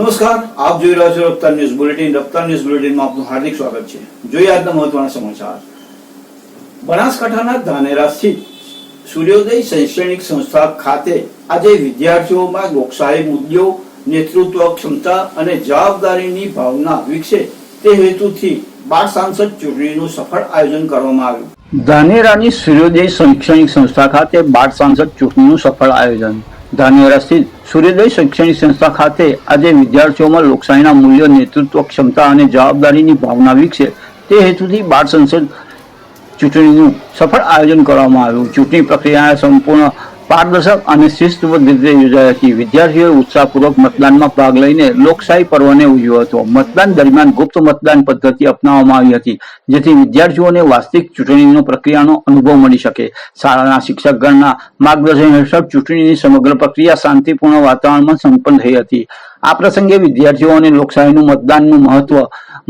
નમસ્કાર, આપ જોઈ રહ્યા છો રફતાર ન્યૂઝ બુલેટિન. રફતાર ન્યૂઝ બુલેટિનમાં આપનું હાર્દિક સ્વાગત છે. જોઈએ આજના મહત્વના સમાચાર. બનાસકાંઠાના ધાનેરા સ્થિત સૂર્યોદય શૈક્ષણિક સંસ્થા ખાતે આજે વિદ્યાર્થીઓમાં લોકશાહી મૂલ્યો, નેતૃત્વ ક્ષમતા અને જવાબદારીની ભાવના વિકસે તે હેતુથી 12 સાંસદ ચૂંટણીનું સફળ આયોજન કરવામાં આવ્યું. ધાનેરાની સૂર્યોદય શૈક્ષણિક સંસ્થા ખાતે 12 સાંસદ ચૂંટણીનું સફળ આયોજન. ધાનેરા સ્થિત સૂર્યોદય શૈક્ષણિક સંસ્થા ખાતે આજે વિદ્યાર્થીઓમાં લોકશાહીના મૂલ્યો, નેતૃત્વ ક્ષમતા અને જવાબદારીની ભાવના વિકસે તે હેતુથી 12 સંસદ ચૂંટણીનું સફળ આયોજન કરવામાં આવ્યું. ચૂંટણી પ્રક્રિયા સંપૂર્ણ પારદર્શક અને શિસ્તબદ્ધ રીતે યોજાઈ હતી. વિદ્યાર્થીઓએ ઉત્સાહપૂર્વક મતદાનમાં ભાગ લઈને લોકશાહી પર્વને ઉજવ્યો હતો. મતદાન દરમિયાન ગુપ્ત મતદાન પદ્ધતિ અપનાવવામાં આવી હતી, જેથી વિદ્યાર્થીઓને વાસ્તવિક ચૂંટણીની પ્રક્રિયાનો અનુભવ મળી શકે. શાળાના શિક્ષકગણના માર્ગદર્શન હેઠળ ચૂંટણીની સમગ્ર પ્રક્રિયા શાંતિપૂર્ણ વાતાવરણમાં સંપન્ન થઈ હતી. આ પ્રસંગે વિદ્યાર્થીઓને લોકશાહીનું મતદાનનું મહત્વ,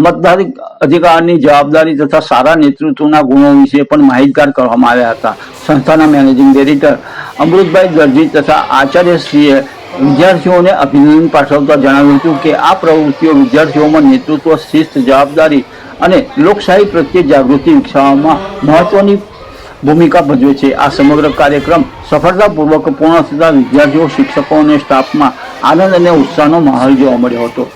મતદાર અધિકારની જવાબદારી તથા સારા નેતૃત્વના ગુણો વિશે પણ માહિતગાર કરવામાં આવ્યા હતા. સંસ્થાના મેનેજિંગ ડિરેક્ટર અમૃતભાઈ દરજી તથા આચાર્યશ્રીએ વિદ્યાર્થીઓને અભિનંદન પાઠવતા જણાવ્યું હતું કે આ પ્રવૃત્તિઓ વિદ્યાર્થીઓમાં નેતૃત્વ, શિસ્ત, જવાબદારી અને લોકશાહી પ્રત્યે જાગૃતિ વિકસાવવામાં મહત્વની ભૂમિકા ભજવે છે. આ સમગ્ર કાર્યક્રમ સફળતાપૂર્વક પૂર્ણ થતા વિદ્યાર્થીઓ, શિક્ષકો અને સ્ટાફમાં આનંદ અને ઉત્સાહનો માહોલ જોવા મળ્યો હતો.